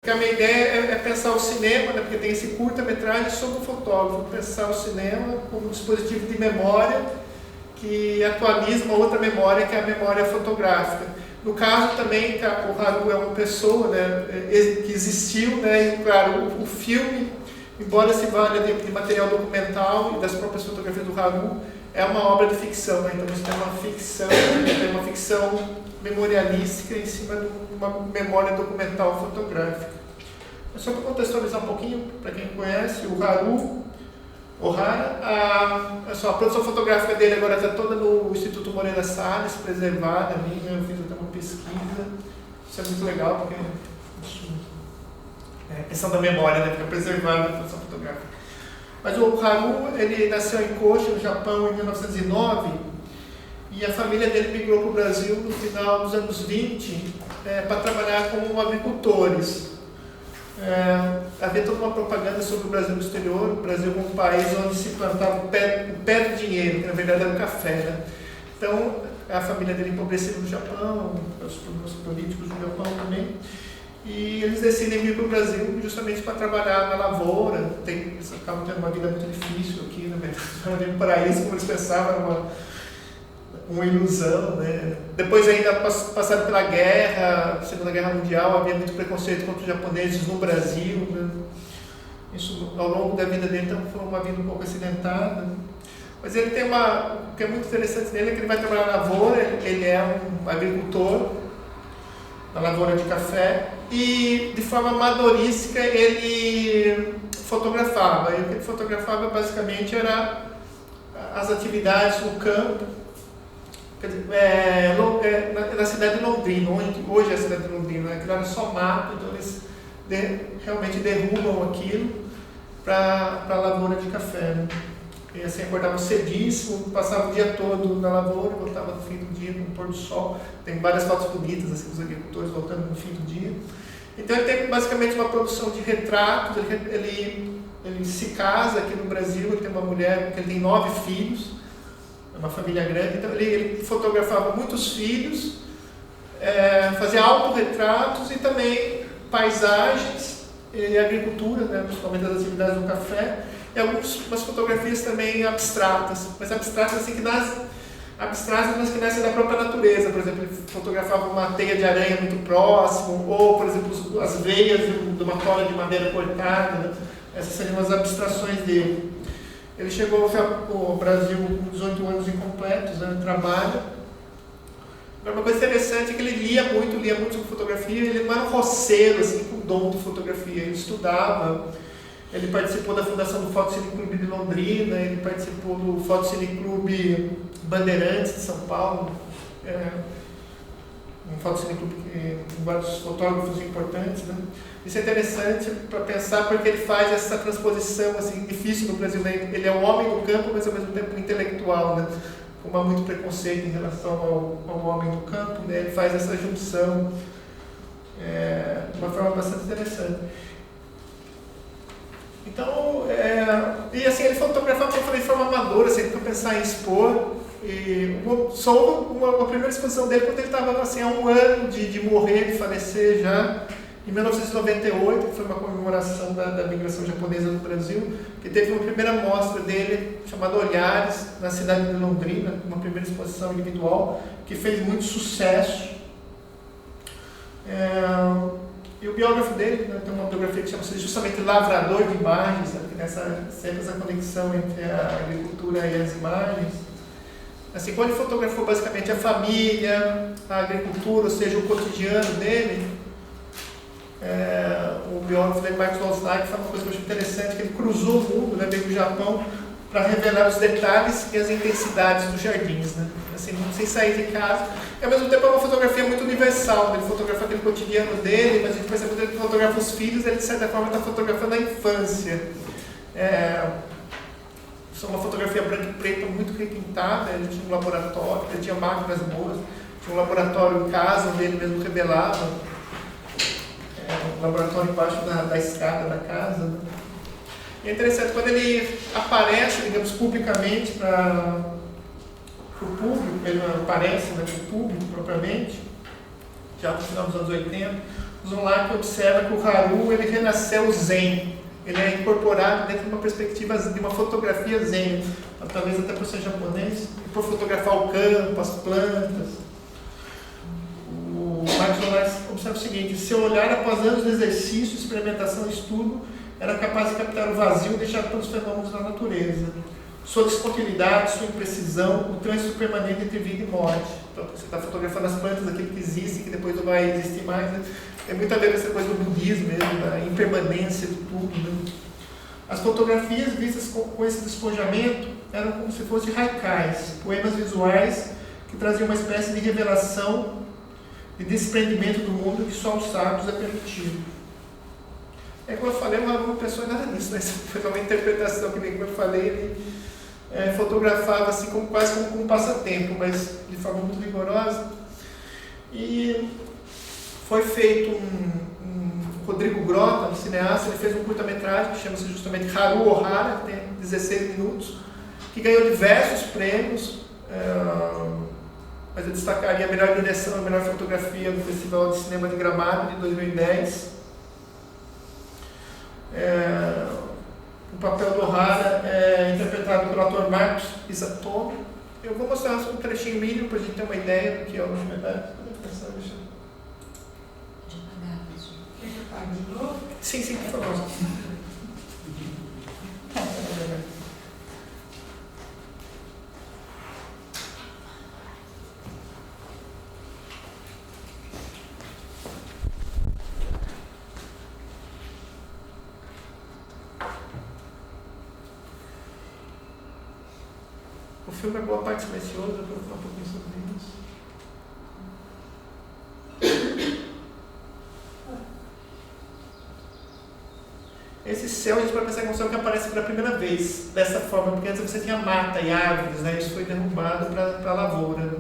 A minha ideia é pensar o cinema, né, porque tem esse curta-metragem sobre o fotógrafo, pensar o cinema como um dispositivo de memória que atualiza uma outra memória, que é a memória fotográfica. No caso também, o Haru é uma pessoa, né, que existiu, né, e claro, o filme, embora se valha de material documental e das próprias fotografias do Haru, é uma obra de ficção, né? Então você tem uma ficção memorialística em cima de uma memória documental fotográfica. Só para contextualizar um pouquinho, para quem conhece, o Haru Ohara, a produção fotográfica dele agora está toda no Instituto Moreira Salles, preservada ali, né? Eu fiz até uma pesquisa, isso é muito legal, porque é a questão da memória, né? Fica preservada na produção fotográfica. Mas o Haru, ele nasceu em Kochi, no Japão, em 1909, e a família dele migrou para o Brasil no final dos anos 20 para trabalhar como agricultores. Havia toda uma propaganda sobre o Brasil no exterior, o Brasil como um país onde se plantava o pé do dinheiro, que na verdade era o café, né? Então, a família dele empobreceu no Japão, os problemas políticos no Japão também, e eles decidem vir para o Brasil justamente para trabalhar na lavoura. Eles acabam tendo uma vida muito difícil aqui, na verdade, no paraíso, como eles pensavam, era uma ilusão, né? Depois ainda passaram pela guerra, Segunda Guerra Mundial, havia muito preconceito contra os japoneses no Brasil, né? Isso ao longo da vida dele então, foi uma vida um pouco acidentada. Mas ele tem o que é muito interessante nele é que ele vai trabalhar na lavoura, ele é um agricultor na lavoura de café e de forma amadorística ele fotografava. E o que ele fotografava basicamente era as atividades no campo, na cidade de Londrina, hoje é a cidade de Londrina, né? Aquilo era só mato, então eles realmente derrubam aquilo para a lavoura de café, né? E assim, acordavam cedíssimo, passavam o dia todo na lavoura, voltavam no fim do dia com o pôr do sol. Tem várias fotos bonitas assim, dos agricultores voltando no fim do dia. Então ele tem basicamente uma produção de retratos, ele se casa aqui no Brasil, ele tem uma mulher, ele tem 9 filhos, é uma família grande, então ele fotografava muitos filhos, fazia autorretratos e também paisagens e agricultura, né, principalmente das atividades do café, e algumas fotografias também abstratas, mas abstratas assim que nascem da própria natureza. Por exemplo, ele fotografava uma teia de aranha muito próximo, ou, por exemplo, as veias de uma cola de madeira cortada, né? Essas seriam as abstrações dele. Ele chegou ao Brasil com 18 anos incompletos, né, de trabalho. Uma coisa interessante é que ele lia muito sobre fotografia. Ele não era um roceiro, assim, com dom de fotografia. Ele estudava, ele participou da fundação do Fotocine Clube de Londrina, ele participou do Fotocine Clube Bandeirantes de São Paulo, um Fotocine Clube com vários fotógrafos importantes, né? Isso é interessante para pensar porque ele faz essa transposição assim, difícil no Brasil, né? Ele é um homem do campo, mas ao mesmo tempo intelectual, né? Como há muito preconceito em relação ao homem do campo, né? Ele faz essa junção de uma forma bastante interessante. Então, e assim, ele fotografava, como eu falei, de forma amadora, sem nunca pensar em expor. E soube uma primeira exposição dele quando ele estava assim, há um ano de morrer, de falecer já, em 1998, que foi uma comemoração da migração japonesa no Brasil, que teve uma primeira mostra dele, chamada Olhares, na cidade de Londrina, uma primeira exposição individual, que fez muito sucesso. E o biógrafo dele, né, tem uma biografia que chama-se justamente Lavrador de Imagens, né, que sempre essa conexão entre a agricultura e as imagens. Assim, quando ele fotografou basicamente a família, a agricultura, ou seja, o cotidiano dele, o biógrafo dele, Marcos Walsnack, fala uma coisa que eu acho interessante, que ele cruzou o mundo, né, veio do Japão, para revelar os detalhes e as intensidades dos jardins, né? Assim, sem sair de casa. E ao mesmo tempo é uma fotografia muito universal, né? Ele fotografa aquele cotidiano dele, mas a gente percebe que ele fotografa os filhos, ele de certa forma está fotografando a infância. Isso é uma fotografia branca e preta muito requintada. Ele tinha um laboratório, ele tinha máquinas boas, tinha um laboratório em casa onde ele mesmo revelava, um laboratório embaixo da escada da casa, né? E é interessante, quando ele aparece, digamos, publicamente para o público, ele não aparece, né, para o público propriamente, já no final dos anos 80, Zunlaki observa que o Haru ele renasceu zen. Ele é incorporado dentro de uma perspectiva de uma fotografia zen, talvez até por ser japonês, e por fotografar o campo, as plantas. O Marcos Zunlaki observa o seguinte: seu olhar após anos de exercício, experimentação e estudo era capaz de captar o vazio deixado pelos fenômenos da natureza. Sua descontinuidade, sua imprecisão, o trânsito permanente entre vida e morte. Então, você está fotografando as plantas, aquilo que existe, que depois não vai existir mais. Né? Tem muito a ver com essa coisa do budismo mesmo, da impermanência de tudo. Né? As fotografias vistas com esse despojamento eram como se fossem haikais, poemas visuais que traziam uma espécie de revelação, de desprendimento do mundo que só aos sábios é permitido. É como eu falei, o Haru não pensou em nada nisso, né? Foi uma interpretação que, como eu falei, ele fotografava assim quase como um passatempo, mas de forma muito rigorosa. E foi feito Rodrigo Grota, um cineasta, ele fez um curta-metragem que chama-se justamente Haru Ohara, que tem 16 minutos, que ganhou diversos prêmios, mas eu destacaria a melhor direção e a melhor fotografia do Festival de Cinema de Gramado de 2010. O papel do Ohara é interpretado pelo ator Marcos Isatomi. Eu vou mostrar um trechinho mínimo para a gente ter uma ideia do que é o documentário. Sim, por favor. O filme é boa parte silenciosa, eu vou falar um pouquinho sobre isso. Esse céu a gente pode pensar que é um céu que aparece pela primeira vez dessa forma, porque antes você tinha mata e árvores, né? Isso foi derrubado para a lavoura. Né?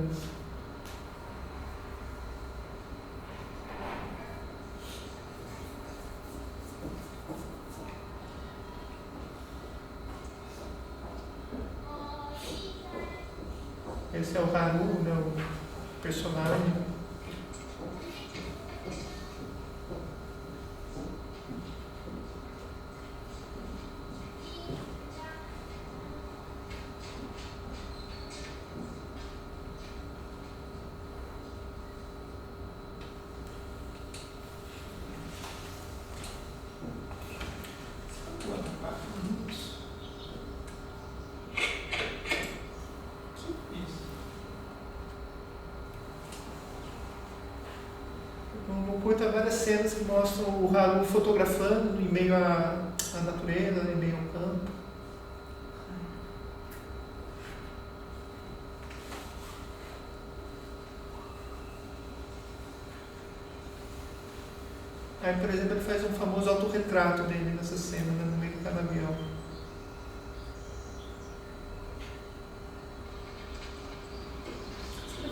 Esse é o Haru, né? O personagem. Curta várias cenas que mostram o Haru fotografando em meio à natureza, em meio ao campo. Aí, por exemplo, ele faz um famoso autorretrato dele nessa cena, né, no meio do canavial.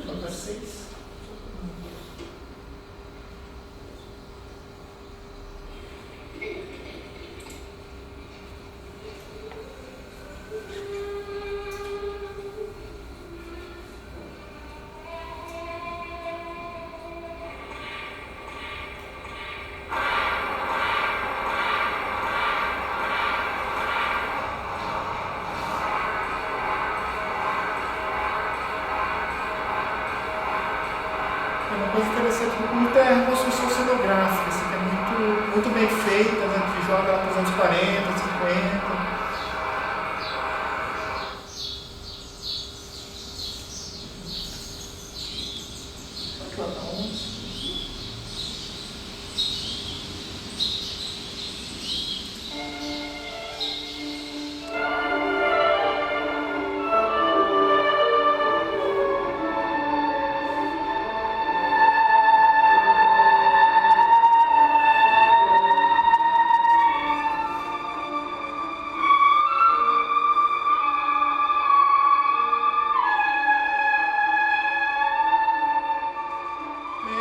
Falta 6. Uma coisa interessante do culto é a construção cenográfica, assim, que é muito bem feita, né, que joga lá para os anos 40, 50.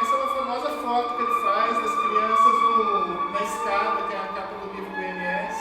Essa é uma famosa foto que ele faz das crianças na escada, que é a capa do livro do IMS.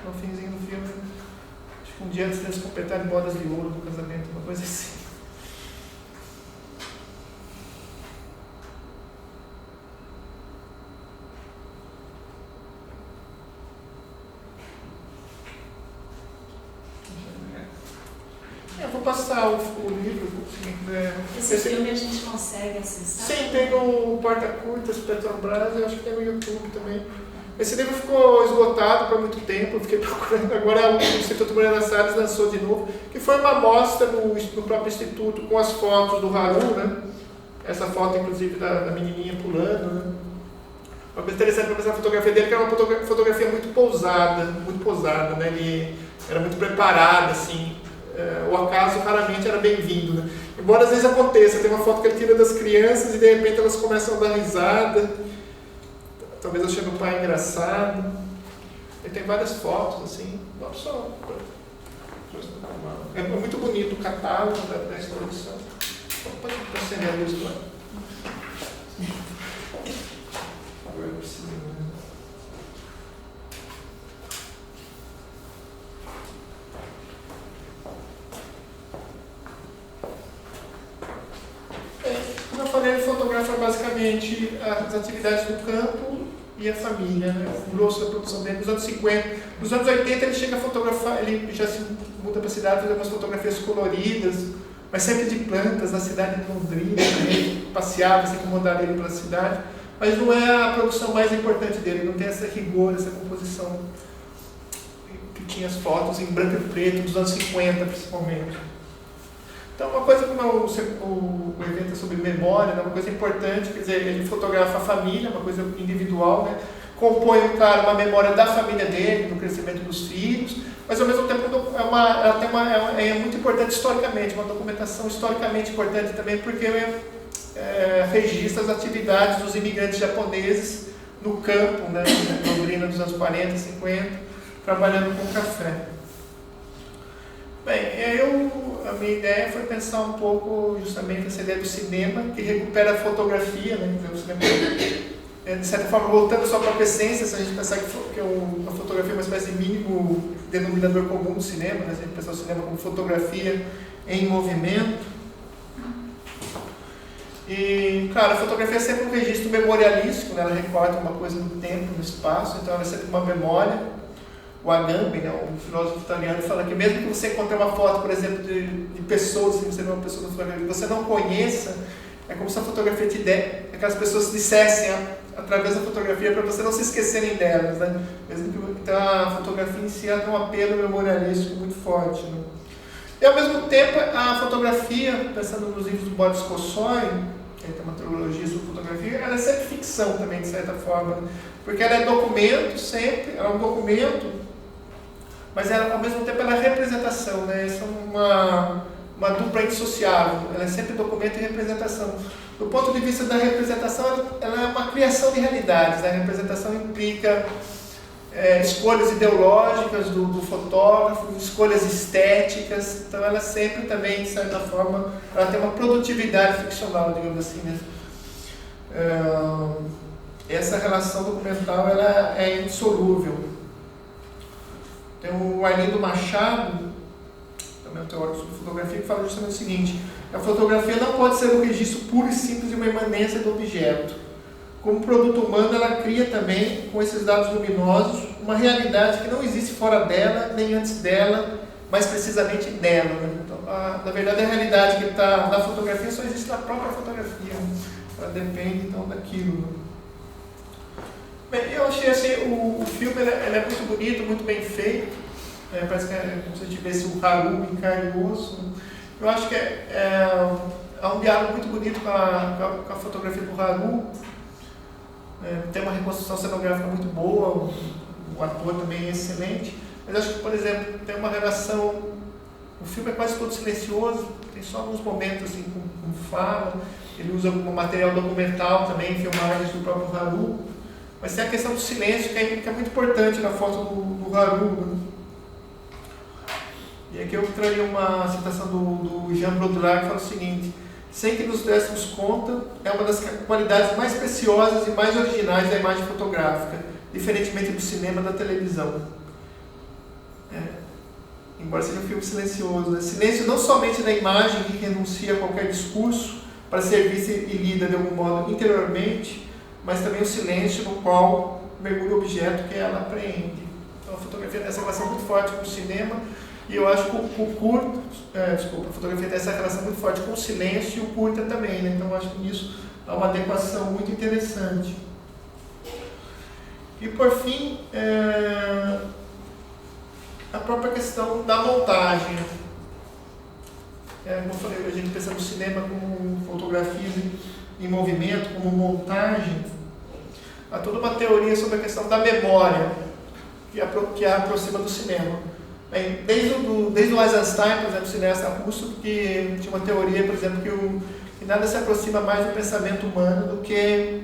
no finzinho do filme, acho que um dia antes deles completarem bodas de ouro no casamento, uma coisa assim. Eu vou passar o livro. Esse filme a gente consegue acessar? Sim, tem no Porta-Curtas, Petrobras, eu acho que tem no YouTube também. Esse livro ficou esgotado por muito tempo, eu fiquei procurando. Agora o Instituto Moreira Salles lançou de novo, que foi uma amostra no próprio Instituto com as fotos do Haru, né? Essa foto, inclusive, da menininha pulando, né? Uma coisa interessante para pensar a fotografia dele, que era uma fotografia muito pousada, né? Ele era muito preparado, assim. O acaso raramente era bem-vindo, né? Embora às vezes aconteça, tem uma foto que ele tira das crianças e de repente elas começam a dar risada, talvez achando o pai engraçado. Ele tem várias fotos assim, é muito bonito o catálogo da exposição. Pode acender a luz lá. Agora eu preciso. Como eu falei, ele fotografa basicamente as atividades do campo e a família, né? O grosso da produção dele nos anos 50. Nos anos 80 ele chega a fotografar, ele já se muda para a cidade, fazer umas fotografias coloridas, mas sempre de plantas na cidade de Londrina, né? Ele passeava, se incomodava ele pela cidade, mas não é a produção mais importante dele, não tem essa rigor, essa composição que tinha as fotos em branco e preto dos anos 50 principalmente. Então, uma coisa como o evento é sobre memória, né, uma coisa importante, quer dizer, ele fotografa a família, uma coisa individual, né, compõe, claro, uma memória da família dele, do crescimento dos filhos, mas ao mesmo tempo é muito importante historicamente, uma documentação historicamente importante também, porque registra as atividades dos imigrantes japoneses no campo, né, na Londrina dos anos 40, 50, trabalhando com café. Bem, a minha ideia foi pensar um pouco justamente essa ideia do cinema, que recupera a fotografia, né? O cinema, de certa forma, voltando à sua própria essência, se a gente pensar que a fotografia é uma espécie de mínimo denominador comum do cinema, né? Se a gente pensar o cinema como fotografia em movimento. E, claro, a fotografia é sempre um registro memorialístico, né? Ela recorta uma coisa no tempo, no espaço, então ela é sempre uma memória. O Agamben, né, um filósofo italiano, fala que mesmo que você encontre uma foto, por exemplo, de pessoas, se você vê uma pessoa na fotografia que você não conheça, é como se a fotografia te der, aquelas pessoas dissessem através da fotografia para você não se esquecerem delas, né? Então a fotografia em si tem um apelo memorialístico muito forte, né? E ao mesmo tempo a fotografia, pensando nos livros do Boris Kosoy, que tem uma trilogia sobre fotografia, ela é sempre ficção também, de certa forma, né? Porque ela é documento sempre, ela é um documento, mas ela, ao mesmo tempo ela é representação, né? Essa é uma dupla indissociável, ela é sempre documento e representação. Do ponto de vista da representação, ela é uma criação de realidades, né? A representação implica escolhas ideológicas do fotógrafo, escolhas estéticas, então ela sempre também, de certa forma, ela tem uma produtividade ficcional, digamos assim, né? Essa relação documental ela é indissolúvel. Tem o Arlindo Machado, também um teórico sobre fotografia, que fala justamente o seguinte: a fotografia não pode ser um registro puro e simples de uma imanência do objeto. Como produto humano, ela cria também, com esses dados luminosos, uma realidade que não existe fora dela, nem antes dela, mas precisamente nela. Né? Então, na verdade, a realidade que está na fotografia só existe na própria fotografia. Né? Ela depende, então, daquilo. Né? Bem, eu achei assim, o filme ele é muito bonito, muito bem feito. Parece que é como se a gente tivesse o Haru em carne e osso. Né? Eu acho que é um diálogo muito bonito com a fotografia do Haru. Tem uma reconstrução cenográfica muito boa, o ator também é excelente. Mas acho que, por exemplo, tem uma relação. O filme é quase todo silencioso, tem só alguns momentos assim, com fala. Ele usa como material documental também, filmagens do próprio Haru. Mas tem a questão do silêncio, que é muito importante na foto do Haru. Né? E aqui eu traria uma citação do Jean Baudrillard, que fala o seguinte: sem que nos dessemos conta, é uma das qualidades mais preciosas e mais originais da imagem fotográfica, diferentemente do cinema e da televisão. Embora seja um filme silencioso, né? Silêncio não somente da imagem que renuncia a qualquer discurso para ser vista e lida de algum modo interiormente, mas também o silêncio no qual mergulha o objeto que ela apreende. Então a fotografia tem essa relação muito forte com o cinema, e eu acho que a fotografia tem essa relação muito forte com o silêncio e o curta também, né? Então eu acho que nisso há uma adequação muito interessante. E por fim, a própria questão da montagem. Como eu falei, a gente pensa no cinema como fotografia em movimento, como montagem. Há toda uma teoria sobre a questão da memória que a aproxima do cinema. Desde o Eisenstein, por exemplo, cineasta russo, que tinha uma teoria, por exemplo, que nada se aproxima mais do pensamento humano do que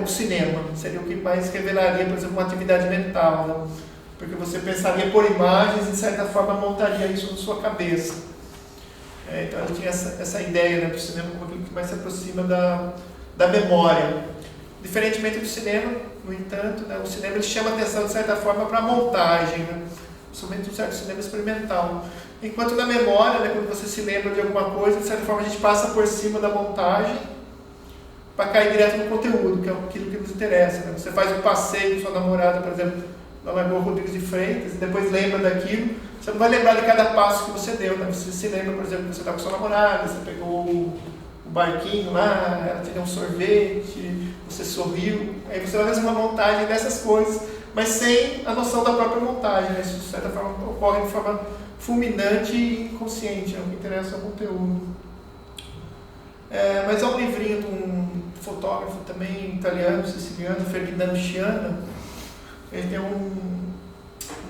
o cinema. Seria o que mais revelaria, por exemplo, uma atividade mental, né? Porque você pensaria por imagens e, de certa forma, montaria isso na sua cabeça. Então, ele tinha essa ideia, né, do cinema como aquilo que mais se aproxima da memória. Diferentemente do cinema, no entanto, né, o cinema ele chama atenção, de certa forma, para a montagem, né? Principalmente um certo cinema experimental. Enquanto na memória, né, quando você se lembra de alguma coisa, de certa forma, a gente passa por cima da montagem para cair direto no conteúdo, que é aquilo que nos interessa. Né? Você faz um passeio com sua namorada, por exemplo, na Lagoa Rodrigues de Freitas, e depois lembra daquilo, você não vai lembrar de cada passo que você deu, né? Você se lembra, por exemplo, que você estava com sua namorada, você pegou o barquinho lá, ela te deu um sorvete, você sorriu, aí você vai fazer uma montagem dessas coisas, mas sem a noção da própria montagem, né? Isso, de certa forma, ocorre de forma fulminante e inconsciente, é o que interessa ao conteúdo. Mas há um livrinho de um fotógrafo também italiano, siciliano, Ferdinando Scianna. Ele tem um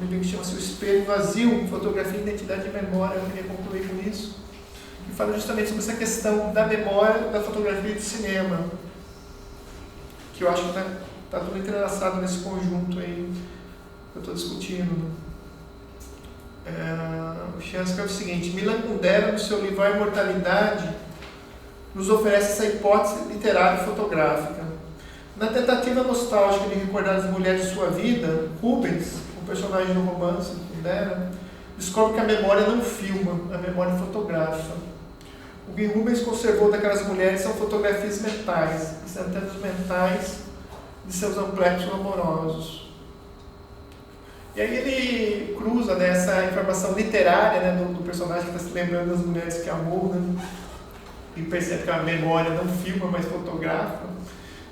livro que chama-se O Espelho Vazio, Fotografia, Identidade e Memória. Eu queria concluir com isso. E fala justamente sobre essa questão da memória, da fotografia e do cinema, que eu acho que está tudo entrelaçado nesse conjunto aí que eu estou discutindo. O Scianna escreve o seguinte: Milan Kundera, no seu livro A Imortalidade, nos oferece essa hipótese literária e fotográfica. Na tentativa nostálgica de recordar as mulheres de sua vida, Rubens, o personagem do romance de Kundera, descobre que a memória não filma, a memória fotografa. O que Rubens conservou daquelas mulheres são fotografias mentais, instantâneos mentais de seus amplexos amorosos. E aí ele cruza, né, essa informação literária, né, do personagem que está se lembrando das mulheres que amou, né, e percebe que a memória não filma, mas fotografa,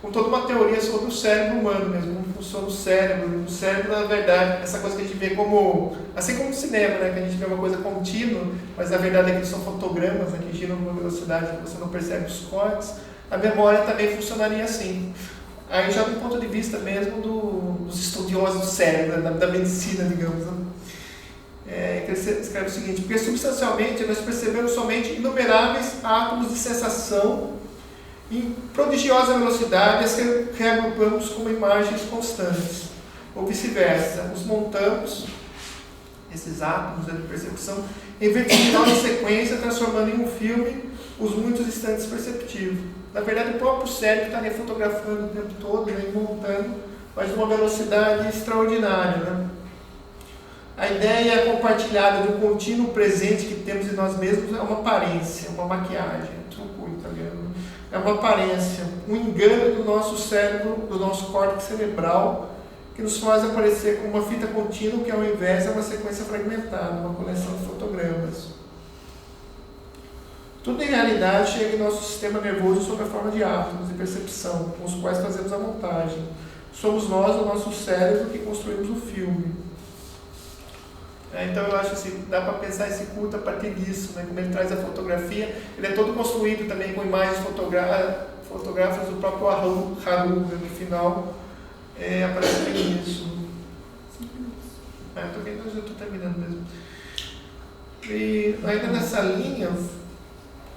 com toda uma teoria sobre o cérebro humano mesmo, como funciona o cérebro. O cérebro, na verdade, essa coisa que a gente vê como, assim como no cinema, né, que a gente vê uma coisa contínua, mas na verdade aquilo são fotogramas, né, que giram numa velocidade que você não percebe os cortes. A memória também funcionaria assim. Aí já do ponto de vista mesmo dos estudiosos do cérebro, né, da medicina, digamos, né? Ele escreve o seguinte: porque substancialmente nós percebemos somente inumeráveis átomos de sensação em prodigiosa velocidade, as que reagrupamos como imagens constantes, ou vice-versa, os montamos, esses átomos de percepção, em vertiginosa sequência, transformando em um filme os muitos instantes perceptivos. Na verdade, o próprio cérebro estaria fotografando o tempo todo, né, e montando, mas numa velocidade extraordinária, né? A ideia compartilhada do contínuo presente que temos em nós mesmos é uma aparência, uma maquiagem, truco italiano. É uma aparência, um engano do nosso cérebro, do nosso córtex cerebral, que nos faz aparecer como uma fita contínua, que ao invés é uma sequência fragmentada, uma coleção de fotogramas. Tudo em realidade chega em nosso sistema nervoso sob a forma de átomos de percepção, com os quais fazemos a montagem. Somos nós, o nosso cérebro, que construímos o filme. Então eu acho assim, dá para pensar esse culto a partir disso, né? Como ele traz a fotografia, ele é todo construído também com imagens fotográficas do próprio Haru, né? No final aparece bem isso. Eu estou terminando mesmo. E ainda nessa linha,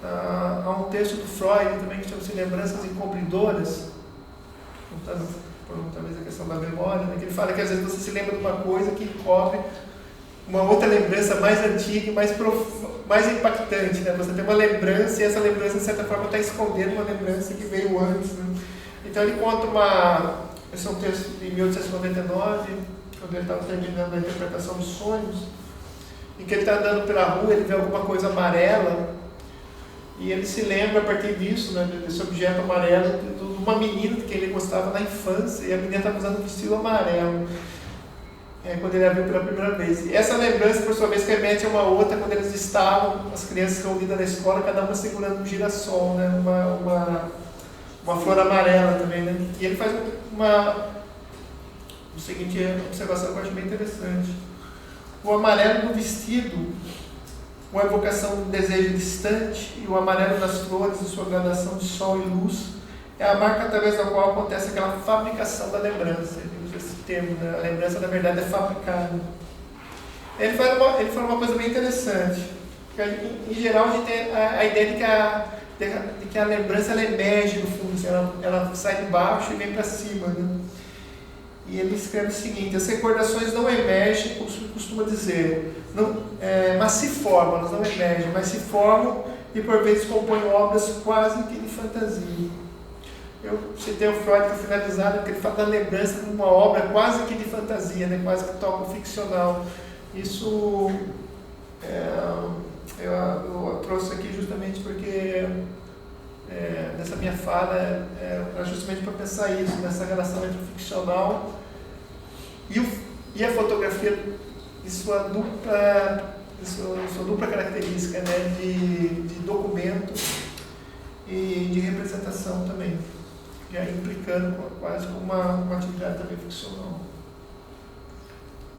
há um texto do Freud também que chama-se Lembranças Encobridoras, contando talvez a questão da memória, né? Que ele fala que às vezes você se lembra de uma coisa que encobre uma outra lembrança mais antiga e mais impactante, né? Você tem uma lembrança e essa lembrança, de certa forma, está escondendo uma lembrança que veio antes, né? Então ele conta esse é um texto de 1899, quando ele estava terminando a interpretação dos sonhos, em que ele está andando pela rua, ele vê alguma coisa amarela, e ele se lembra a partir disso, né, desse objeto amarelo, de uma menina que ele gostava na infância, e a menina estava usando um vestido amarelo, quando ele a viu pela primeira vez. E essa lembrança, por sua vez, remete a uma outra, quando eles estavam, as crianças reunidas na escola, cada uma segurando um girassol, né, uma flor amarela também, né? E ele faz o seguinte observação que eu acho bem interessante. O amarelo no vestido, uma evocação de um desejo distante, e o amarelo das flores e sua gradação de sol e luz é a marca através da qual acontece aquela fabricação da lembrança. Ele usa esse termo, né? A lembrança, na verdade, é fabricada. Ele fala uma coisa bem interessante. Em geral, a gente tem a ideia de que a lembrança ela emerge do fundo, assim, ela sai de baixo e vem para cima, né? E ele escreve o seguinte: as recordações não emergem, como se costuma dizer, mas se formam, elas não emergem, mas se formam e por vezes compõem obras quase que de fantasia. Eu citei o Freud para finalizar, porque ele fala da lembrança como uma obra quase que de fantasia, né? Quase que toca o ficcional. Isso eu trouxe aqui justamente porque nessa minha fala era justamente para pensar isso, nessa relação entre o ficcional e a fotografia e sua dupla característica, né, de documento e de representação também, já implicando quase como uma atividade também ficcional.